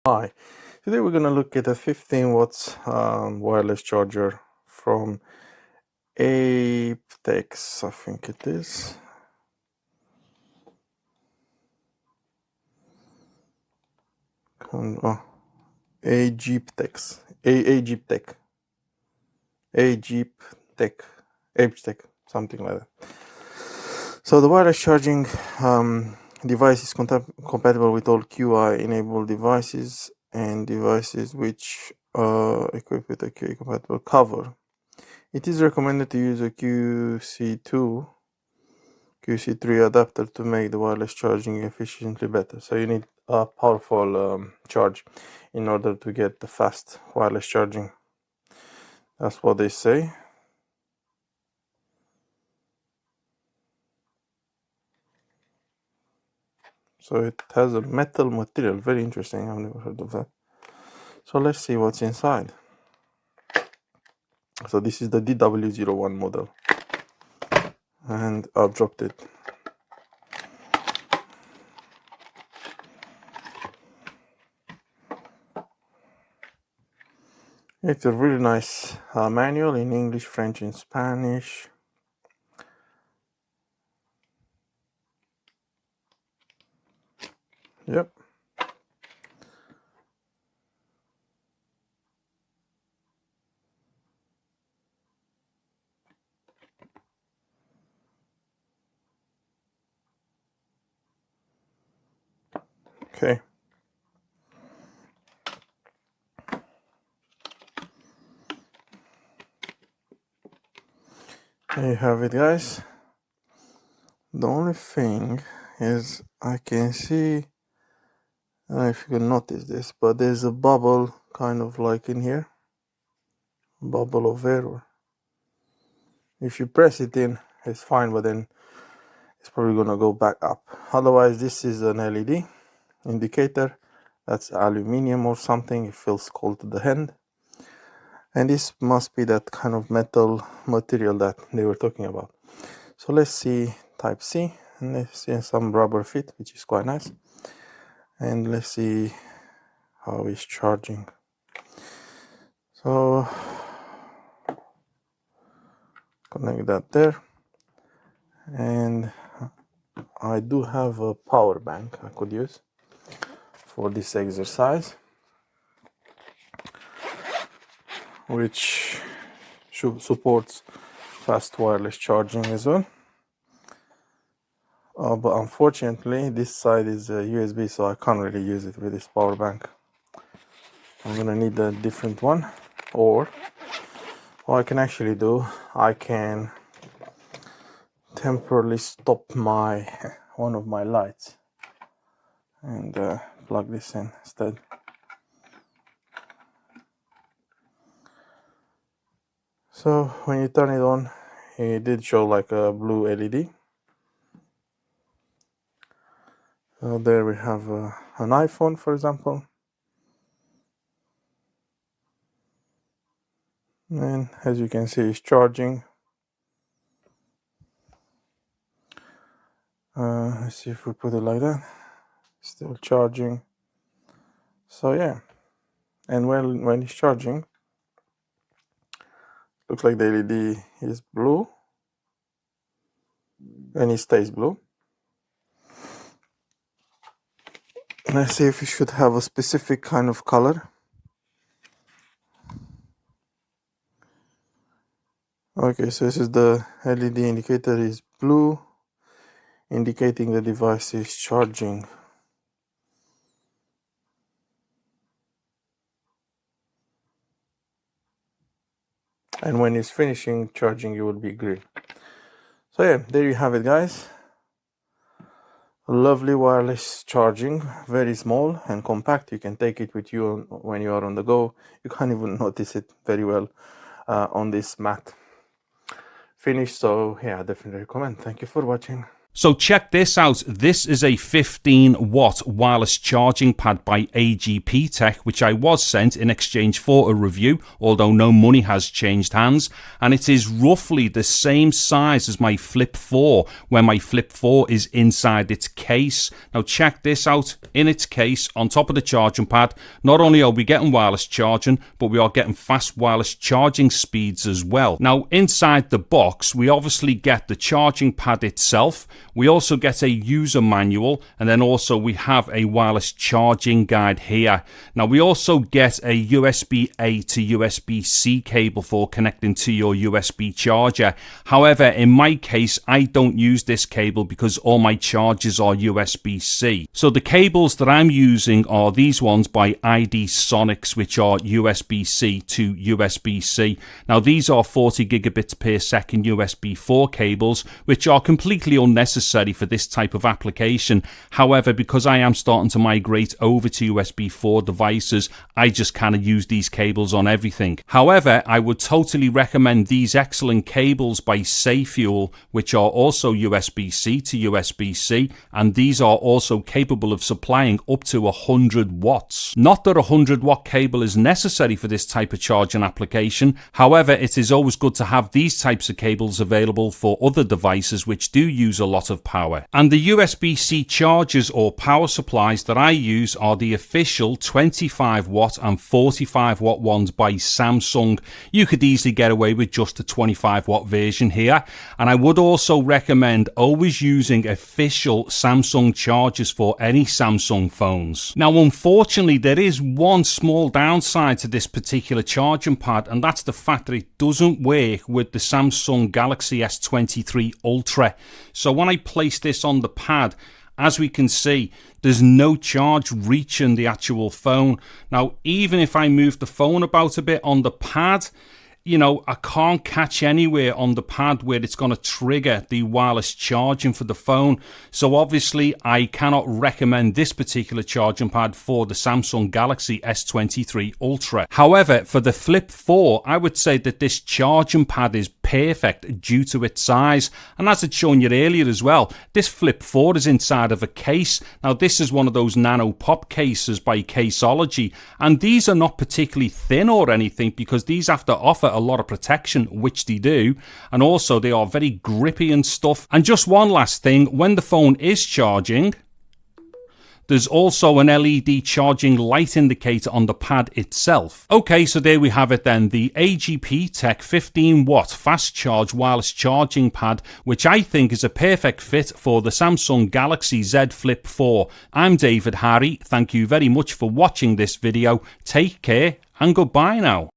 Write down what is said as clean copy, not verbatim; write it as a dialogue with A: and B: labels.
A: Hi, today we're going to look at a 15 watts wireless charger from AGPTEK, I think it is. AGPTEK, something like that. So the wireless charging device is compatible with all QI enabled devices and devices which are equipped with a QI compatible cover. It is recommended to use a QC3 adapter to make the wireless charging efficiently better. So you need a powerful charge in order to get the fast wireless charging. That's what they say. So it has a metal material, very interesting. I've never heard of that. So let's see what's inside. So this is the DW01 model, and I've dropped it. It's a really nice manual in English, French, and Spanish. Yep. Okay. There you have it, guys. The only thing is I can see, I don't know if you can notice this, but there's a bubble kind of like in here, bubble of air. If you press it in, it's fine, but then it's probably gonna go back up. Otherwise, this is an LED indicator. That's aluminium or something. It feels cold to the hand. And this must be that kind of metal material that they were talking about. So let's see type C, and let's see some rubber fit, which is quite nice. And let's see how it's charging. So connect that there, and I do have a power bank I could use for this exercise, which supports fast wireless charging as well. But unfortunately this side is USB, so I can't really use it with this power bank. I'm gonna need a different one, or what I can actually do, I can temporarily stop one of my lights and plug this in instead. So when you turn it on, it did show like a blue LED. So there we have an iPhone, for example, and as you can see, it's charging. Let's see if we put it like that. Still charging. So yeah, and when it's charging, looks like the LED is blue, and it stays blue. Let's see if it should have a specific kind of color. Okay, so this is the LED indicator is blue, indicating the device is charging. And when it's finishing charging, it will be green. So yeah, there you have it, guys. Lovely wireless charging, very small and compact. You can take it with you when you are on the go. You can't even notice it very well on this matte finish. So yeah, I definitely recommend. Thank you for watching.
B: So check this out. This is a 15-watt wireless charging pad by AGPTEK, which I was sent in exchange for a review, although no money has changed hands. And it is roughly the same size as my Flip 4, where my Flip 4 is inside its case. Now check this out. In its case, on top of the charging pad, not only are we getting wireless charging, but we are getting fast wireless charging speeds as well. Now inside the box, we obviously get the charging pad itself. We also get a user manual, and then also we have a wireless charging guide here. Now we also get a USB-A to USB-C cable for connecting to your USB charger. However, in my case, I don't use this cable because all my chargers are USB-C. So the cables that I'm using are these ones by ID Sonics, which are USB-C to USB-C. Now these are 40 gigabits per second USB 4 cables, which are completely unnecessary for this type of application. However, because I am starting to migrate over to USB 4 devices, I just kind of use these cables on everything. However, I would totally recommend these excellent cables by SafeFuel, which are also USB-C to USB-C, and these are also capable of supplying up to 100 watts. Not that a 100-watt cable is necessary for this type of charging application. However, it is always good to have these types of cables available for other devices which do use a lot of power. And the USB-C chargers or power supplies that I use are the official 25 watt and 45 watt ones by Samsung. You could easily get away with just a 25 watt version here. And I would also recommend always using official Samsung chargers for any Samsung phones. Now, unfortunately, there is one small downside to this particular charging pad, and that's the fact that it doesn't work with the Samsung Galaxy S23 Ultra. So when I place this on the pad, as we can see, there's no charge reaching the actual phone. Now, even if I move the phone about a bit on the pad, you know, I can't catch anywhere on the pad where it's going to trigger the wireless charging for the phone. So obviously, I cannot recommend this particular charging pad for the Samsung Galaxy S23 Ultra. However, for the Flip 4, I would say that this charging pad is perfect due to its size. And as I'd shown you earlier as well, this Flip 4 is inside of a case. Now, this is one of those nano pop cases by Caseology, and these are not particularly thin or anything because these have to offer a lot of protection, which they do, and also they are very grippy and stuff. And just one last thing, when the phone is charging, there's also an LED charging light indicator on the pad itself. Okay, so there we have it then, the AGPTEK 15-watt fast charge wireless charging pad, which I think is a perfect fit for the Samsung Galaxy Z Flip 4. I'm David Harry. Thank you very much for watching this video. Take care and goodbye now.